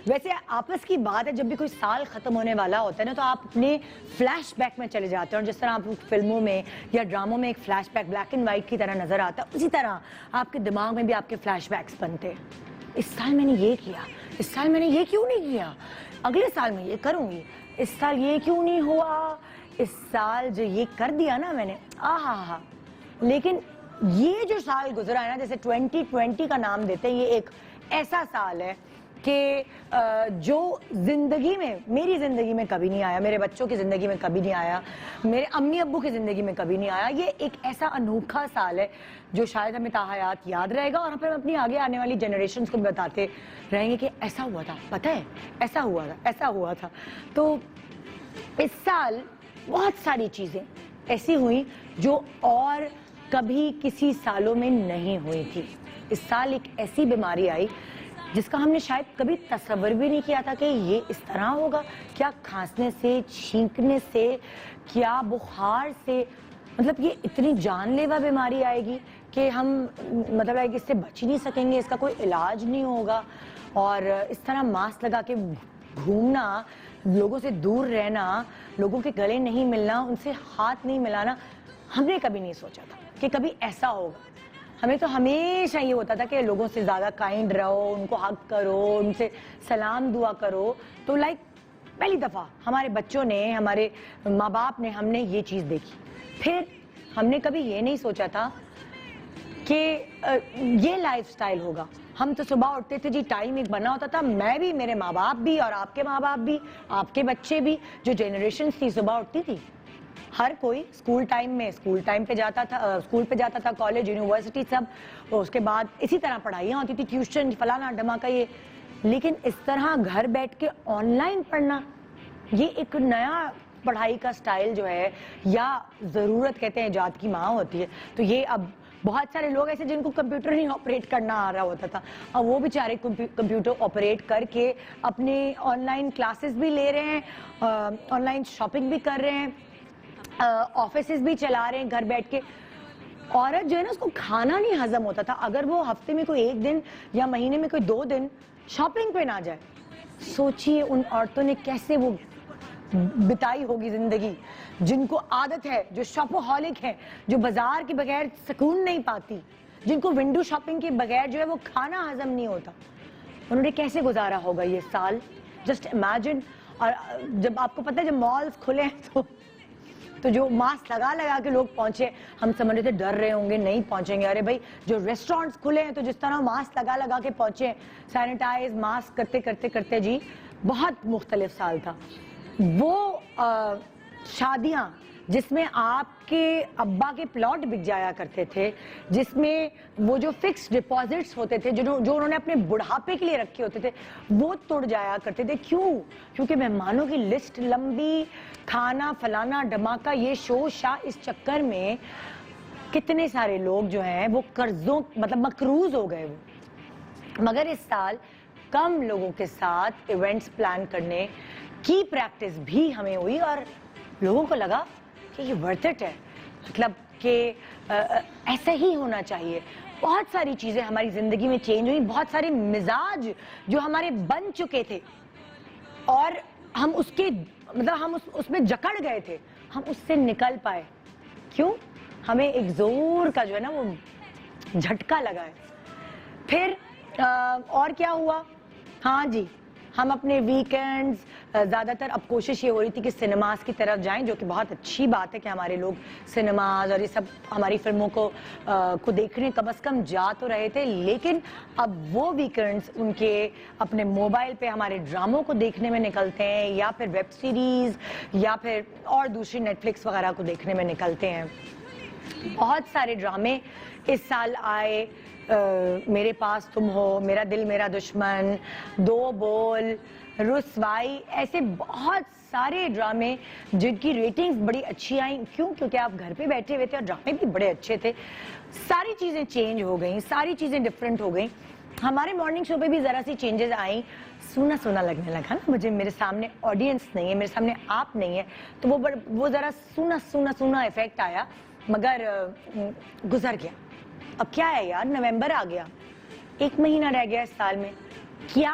ویسے آپس کی بات ہے، جب بھی کوئی سال ختم ہونے والا ہوتا ہے نا تو آپ اپنے فلیش بیک میں چلے جاتے ہیں، اور جس طرح آپ فلموں میں یا ڈراموں میں ایک flashback black and white کی طرح نظر آتا ہے، اسی طرح آپ کے دماغ میں بھی آپ کے فلیش بیکس بنتے ہیں۔ اس سال میں نے یہ کیا، اس سال میں نے یہ کیوں نہیں کیا، اگلے سال میں یہ کروں گی، اس سال یہ کیوں نہیں ہوا، اس سال جو یہ کر دیا نا میں نے، آہا۔ لیکن یہ جو سال گزرا ہے نا، جیسے 2020 کا نام دیتے ہیں، یہ ایک ایسا سال ہے کہ جو زندگی میں، میری زندگی میں کبھی نہیں آیا، میرے بچوں کی زندگی میں کبھی نہیں آیا، میرے امی ابو کی زندگی میں کبھی نہیں آیا۔ یہ ایک ایسا انوکھا سال ہے جو شاید ہمیں تاحیات یاد رہے گا، اور پھر ہم اپنی آگے آنے والی جنریشنز کو بتاتے رہیں گے کہ ایسا ہوا تھا، پتہ ہے ایسا ہوا تھا، ایسا ہوا تھا۔ تو اس سال بہت ساری چیزیں ایسی ہوئی جو اور کبھی کسی سالوں میں نہیں ہوئی تھی۔ اس سال ایک ایسی بیماری آئی جس کا ہم نے شاید کبھی تصور بھی نہیں کیا تھا کہ یہ اس طرح ہوگا۔ کیا کھانسنے سے، چھینکنے سے، کیا بخار سے، مطلب یہ اتنی جان لیوا بیماری آئے گی کہ ہم مطلب ہے کہ اس سے بچ ہی نہیں سکیں گے، اس کا کوئی علاج نہیں ہوگا۔ اور اس طرح ماسک لگا کے گھومنا، لوگوں سے دور رہنا، لوگوں کے گلے نہیں ملنا، ان سے ہاتھ نہیں ملانا، ہم نے کبھی نہیں سوچا تھا کہ کبھی ایسا ہوگا۔ ہمیں تو ہمیشہ یہ ہوتا تھا کہ لوگوں سے زیادہ کائنڈ رہو، ان کو حق کرو، ان سے سلام دعا کرو۔ تو پہلی دفعہ ہمارے بچوں نے، ہمارے ماں باپ نے، ہم نے یہ چیز دیکھی۔ پھر ہم نے کبھی یہ نہیں سوچا تھا کہ یہ لائف سٹائل ہوگا۔ ہم تو صبح اٹھتے تھے جی، ٹائم ایک بنا ہوتا تھا، میں بھی، میرے ماں باپ بھی، اور آپ کے ماں باپ بھی، آپ کے بچے بھی، جو جنریشنز تھی صبح اٹھتی تھی، ہر کوئی اسکول ٹائم پہ جاتا تھا، کالج، یونیورسٹی، سب اس کے بعد اسی طرح پڑھائیاں ہوتی تھی، ٹیوشن، فلانا ڈھماکا یہ۔ لیکن اس طرح گھر بیٹھ کے آن لائن پڑھنا، یہ ایک نیا پڑھائی کا سٹائل جو ہے، یا ضرورت کہتے ہیں ایجاد کی ماں ہوتی ہے۔ تو یہ اب بہت سارے لوگ ایسے جن کو کمپیوٹر نہیں آپریٹ کرنا آ رہا ہوتا تھا، اور وہ بیچارے کمپیوٹر آپریٹ کر کے اپنے آن لائن کلاسز بھی لے رہے ہیں، آن لائن شاپنگ بھی کر رہے ہیں، آفیسز بھی چلا رہے ہیں گھر بیٹھ کے۔ عورت جو ہے نا، اس کو کھانا نہیں ہضم ہوتا تھا اگر وہ ہفتے میں کوئی ایک دن یا مہینے میں کوئی 2 دن شاپنگ پہ نہ جائے۔ سوچئے ان عورتوں نے کیسے وہ بتائی ہوگی زندگی، جن کو عادت ہے، جو شاپوہولک ہے، جو بازار کے بغیر سکون نہیں پاتی، جن کو ونڈو شاپنگ کے بغیر جو ہے وہ کھانا ہضم نہیں ہوتا۔ انہوں نے کیسے گزارا ہوگا یہ سال، جسٹ امیجن۔ اور جب آپ کو پتہ ہے جب مالز کھلے ہیں تو جو ماسک لگا کے لوگ پہنچے، ہم سمجھ رہے تھے ڈر رہے ہوں گے نہیں پہنچیں گے، ارے بھائی جو ریسٹورینٹس کھلے ہیں تو جس طرح ماسک لگا کے پہنچے، سینیٹائز ماسک کرتے جی، بہت مختلف سال تھا۔ وہ شادیاں جس میں آپ کے ابا کے پلاٹ بک جایا کرتے تھے، جس میں وہ جو فکس ڈپازٹس ہوتے تھے جو انہوں نے اپنے بڑھاپے کے لیے رکھے ہوتے تھے، وہ توڑ جایا کرتے تھے۔ کیونکہ مہمانوں کی لسٹ لمبی، کھانا فلانا ڈھماکا، یہ شو شاہ، اس چکر میں کتنے سارے لوگ جو ہیں وہ قرضوں مطلب مقروض ہو گئے وہ۔ مگر اس سال کم لوگوں کے ساتھ ایونٹس پلان کرنے کی پریکٹس بھی ہمیں ہوئی، اور لوگوں کو لگا کہ یہ ورتھ اٹ ہے، مطلب کہ ایسا ہی ہونا چاہیے۔ بہت ساری چیزیں ہماری زندگی میں چینج ہوئی، بہت سارے مزاج جو ہمارے بن چکے تھے اور ہم اس کے مطلب ہم اس میں جکڑ گئے تھے، ہم اس سے نکل پائے۔ کیوں؟ ہمیں ایک زور کا جو ہے نا وہ جھٹکا لگا ہے۔ پھر اور کیا ہوا؟ ہاں جی، ہم اپنے ویکینڈز زیادہ تر، اب کوشش یہ ہو رہی تھی کہ سنیماز کی طرف جائیں، جو کہ بہت اچھی بات ہے کہ ہمارے لوگ سنیماز اور یہ سب ہماری فلموں کو دیکھنے کم از کم جا تو رہے تھے، لیکن اب وہ ویکینڈز ان کے اپنے موبائل پہ ہمارے ڈراموں کو دیکھنے میں نکلتے ہیں، یا پھر ویب سیریز، یا پھر اور دوسری نیٹ فلکس وغیرہ کو دیکھنے میں نکلتے ہیں۔ بہت سارے ڈرامے اس سال آئے، میرے پاس تم ہو، میرا دل میرا دشمن، دو بول، رسوائی، ایسے بہت سارے ڈرامے جن کی ریٹنگز بڑی اچھی آئیں۔ کیونکہ آپ گھر پہ بیٹھے ہوئے تھے اور ڈرامے بھی بڑے اچھے تھے۔ ساری چیزیں چینج ہو گئیں، ساری چیزیں ڈفرینٹ ہو گئیں۔ ہمارے مارننگ شو پہ بھی ذرا سی چینجز آئیں، سونا لگنے لگا نا مجھے، میرے سامنے آڈینس نہیں ہے، میرے سامنے آپ نہیں ہے، تو وہ ذرا سونا ایفیکٹ آیا، مگر گزر گیا۔ اب کیا ہے یار، نومبر آ گیا، 1 مہینہ رہ گیا اس سال میں، کیا